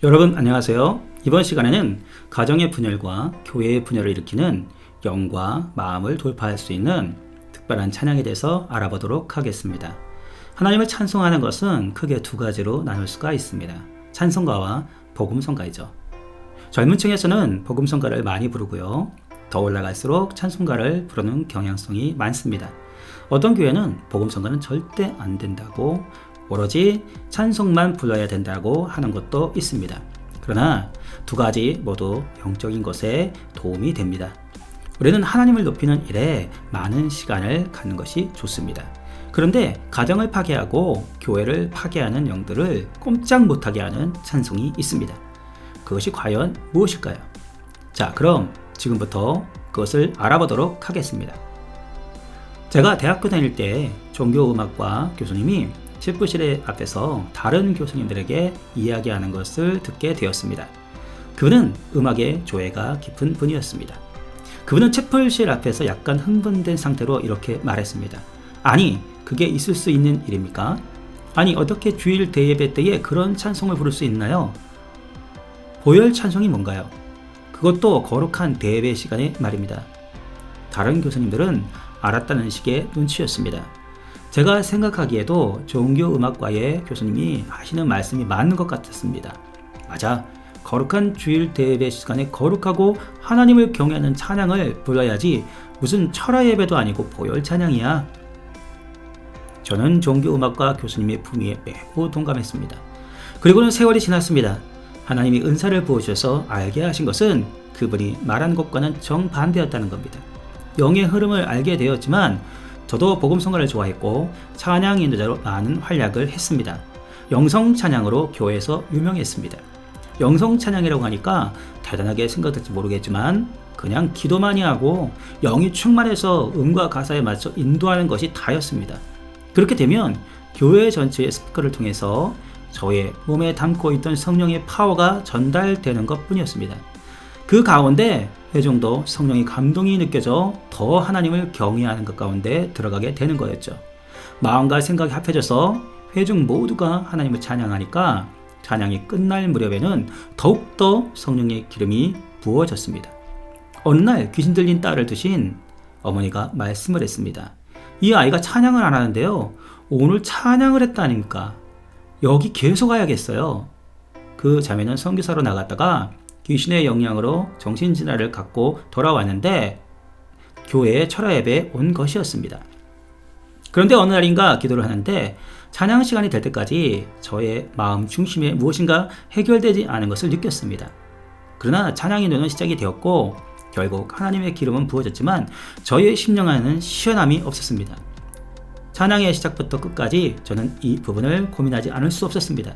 여러분 안녕하세요. 이번 시간에는 가정의 분열과 교회의 분열을 일으키는 영과 마음을 돌파할 수 있는 특별한 찬양에 대해서 알아보도록 하겠습니다. 하나님을 찬송하는 것은 크게 두 가지로 나눌 수가 있습니다. 찬송가와 복음성가이죠. 젊은 층에서는 복음성가를 많이 부르고요. 더 올라갈수록 찬송가를 부르는 경향성이 많습니다. 어떤 교회는 복음성가는 절대 안 된다고, 오로지 찬송만 불러야 된다고 하는 것도 있습니다. 그러나 두 가지 모두 영적인 것에 도움이 됩니다. 우리는 하나님을 높이는 일에 많은 시간을 갖는 것이 좋습니다. 그런데 가정을 파괴하고 교회를 파괴하는 영들을 꼼짝 못하게 하는 찬송이 있습니다. 그것이 과연 무엇일까요? 자, 그럼 지금부터 그것을 알아보도록 하겠습니다. 제가 대학교 다닐 때 종교음악과 교수님이 셰프실 앞에서 다른 교수님들에게 이야기하는 것을 듣게 되었습니다. 그분은 음악에 조예가 깊은 분이었습니다. 그분은 채플실 앞에서 약간 흥분된 상태로 이렇게 말했습니다. 아니, 그게 있을 수 있는 일입니까? 아니, 어떻게 주일 대예배 때에 그런 찬송을 부를 수 있나요? 보혈 찬송이 뭔가요? 그것도 거룩한 대예배 시간에 말입니다. 다른 교수님들은 알았다는 식의 눈치였습니다. 제가 생각하기에도 종교음악과의 교수님이 하시는 말씀이 맞는 것 같았습니다. 맞아, 거룩한 주일 대예배 시간에 거룩하고 하나님을 경외하는 찬양을 불러야지 무슨 철야 예배도 아니고 보혈 찬양이야. 저는 종교음악과 교수님의 품위에 매우 동감했습니다. 그리고는 세월이 지났습니다. 하나님이 은사를 부어주셔서 알게 하신 것은 그분이 말한 것과는 정반대였다는 겁니다. 영의 흐름을 알게 되었지만 저도 복음성가를 좋아했고 찬양 인도자로 많은 활약을 했습니다. 영성 찬양으로 교회에서 유명했습니다. 영성 찬양이라고 하니까 대단하게 생각될지 모르겠지만 그냥 기도만이 하고 영이 충만해서 음과 가사에 맞춰 인도하는 것이 다였습니다. 그렇게 되면 교회 전체의 스피커를 통해서 저의 몸에 담고 있던 성령의 파워가 전달되는 것 뿐이었습니다. 그 가운데 회중도 성령의 감동이 느껴져 더 하나님을 경외하는 것 가운데 들어가게 되는 거였죠. 마음과 생각이 합해져서 회중 모두가 하나님을 찬양하니까 찬양이 끝날 무렵에는 더욱더 성령의 기름이 부어졌습니다. 어느 날 귀신 들린 딸을 두신 어머니가 말씀을 했습니다. 이 아이가 찬양을 안 하는데요, 오늘 찬양을 했다 아닙니까? 여기 계속 와야겠어요. 그 자매는 선교사로 나갔다가 귀신의 영향으로 정신질환을 갖고 돌아왔는데 교회에 철야 예배에 온 것이었습니다. 그런데 어느 날인가 기도를 하는데 찬양 시간이 될 때까지 저의 마음 중심에 무엇인가 해결되지 않은 것을 느꼈습니다. 그러나 찬양 인도는 시작이 되었고 결국 하나님의 기름은 부어졌지만 저의 심령 안에는 시원함이 없었습니다. 찬양의 시작부터 끝까지 저는 이 부분을 고민하지 않을 수 없었습니다.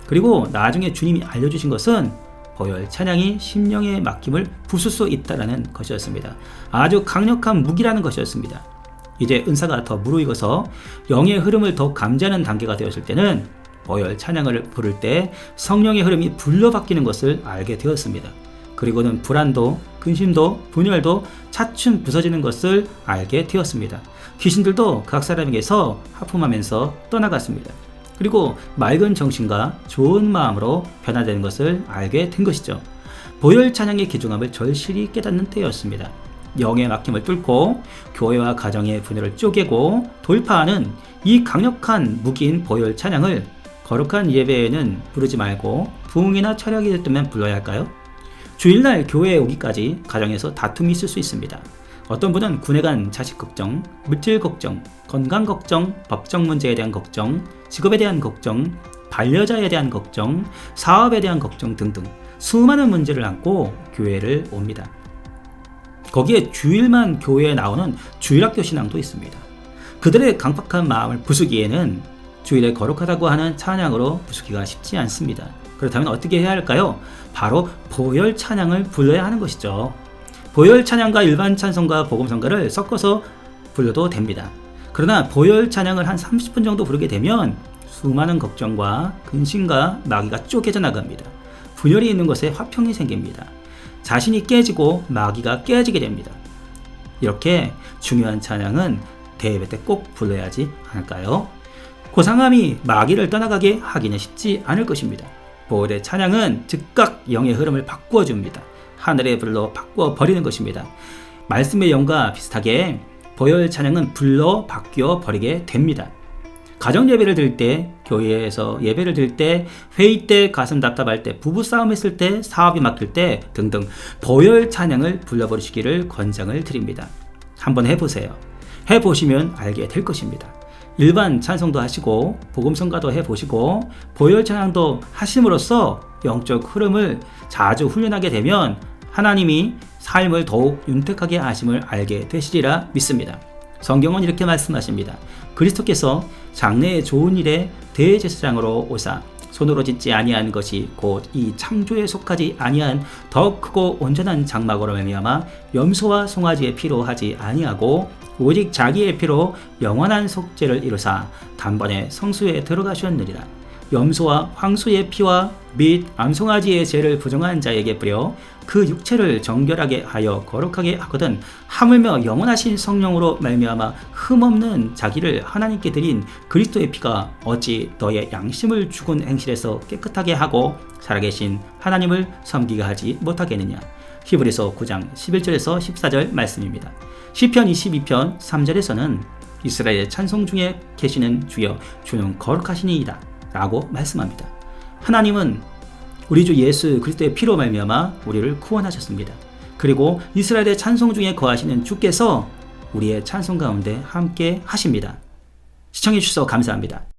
그리고 나중에 주님이 알려주신 것은 보혈 찬양이 심령의 막힘을 부술 수 있다는 것이었습니다. 아주 강력한 무기라는 것이었습니다. 이제 은사가 더 무르익어서 영의 흐름을 더 감지하는 단계가 되었을 때는 보혈 찬양을 부를 때 성령의 흐름이 불러바뀌는 것을 알게 되었습니다. 그리고는 불안도, 근심도, 분열도 차츰 부서지는 것을 알게 되었습니다. 귀신들도 각 사람에게서 하품하면서 떠나갔습니다. 그리고 맑은 정신과 좋은 마음으로 변화되는 것을 알게 된 것이죠. 보혈 찬양의 귀중함을 절실히 깨닫는 때였습니다. 영의 막힘을 뚫고 교회와 가정의 분열을 쪼개고 돌파하는 이 강력한 무기인 보혈 찬양을 거룩한 예배에는 부르지 말고 부흥이나 철야기 때면 불러야 할까요? 주일날 교회에 오기까지 가정에서 다툼이 있을 수 있습니다. 어떤 분은 군에 간 자식 걱정, 물질 걱정, 건강 걱정, 법적 문제에 대한 걱정, 직업에 대한 걱정, 반려자에 대한 걱정, 사업에 대한 걱정 등등 수많은 문제를 안고 교회를 옵니다. 거기에 주일만 교회에 나오는 주일학교 신앙도 있습니다. 그들의 강팍한 마음을 부수기에는 주일에 거룩하다고 하는 찬양으로 부수기가 쉽지 않습니다. 그렇다면 어떻게 해야 할까요? 바로 보혈 찬양을 불러야 하는 것이죠. 보혈 찬양과 일반 찬송가, 복음성가를 섞어서 불러도 됩니다. 그러나 보혈 찬양을 한 30분 정도 부르게 되면 수많은 걱정과 근심과 마귀가 쪼개져 나갑니다. 분열이 있는 것에 화평이 생깁니다. 자신이 깨지고 마귀가 깨지게 됩니다. 이렇게 중요한 찬양은 대예배 때 꼭 불러야 하지 않을까요? 고상함이 마귀를 떠나가게 하기는 쉽지 않을 것입니다. 보혈의 찬양은 즉각 영의 흐름을 바꾸어 줍니다. 하늘의 불로 바꾸어 버리는 것입니다. 말씀의 영과 비슷하게 보혈 찬양은 불로 바뀌어 버리게 됩니다. 가정 예배를 드릴 때, 교회에서 예배를 드릴 때, 회의 때, 가슴 답답할 때, 부부싸움 했을 때, 사업이 막힐 때 등등 보혈 찬양을 불러버리시기를 권장을 드립니다. 한번 해보세요. 해보시면 알게 될 것입니다. 일반 찬송도 하시고 복음성가도 해보시고 보혈 찬양도 하심으로써 영적 흐름을 자주 훈련하게 되면 하나님이 삶을 더욱 윤택하게 하심을 알게 되시리라 믿습니다. 성경은 이렇게 말씀하십니다. 그리스도께서 장래의 좋은 일에 대제사장으로 오사 손으로 짓지 아니한 것이 곧 이 창조에 속하지 아니한 더 크고 온전한 장막으로 말미암아 염소와 송아지의 피로 하지 아니하고 오직 자기의 피로 영원한 속죄를 이루사 단번에 성수에 들어가셨느니라. 염소와 황소의 피와 및 암송아지의 죄를 부정한 자에게 뿌려 그 육체를 정결하게 하여 거룩하게 하거든 하물며 영원하신 성령으로 말미암아 흠없는 자기를 하나님께 드린 그리스도의 피가 어찌 너의 양심을 죽은 행실에서 깨끗하게 하고 살아계신 하나님을 섬기게 하지 못하겠느냐. 히브리서 9장 11절에서 14절 말씀입니다. 시편 22편 3절에서는 이스라엘의 찬송 중에 계시는 주여 주는 거룩하시니이다 라고 말씀합니다. 하나님은 우리 주 예수 그리스도의 피로 말미암아 우리를 구원하셨습니다. 그리고 이스라엘의 찬송 중에 거하시는 주께서 우리의 찬송 가운데 함께 하십니다. 시청해 주셔서 감사합니다.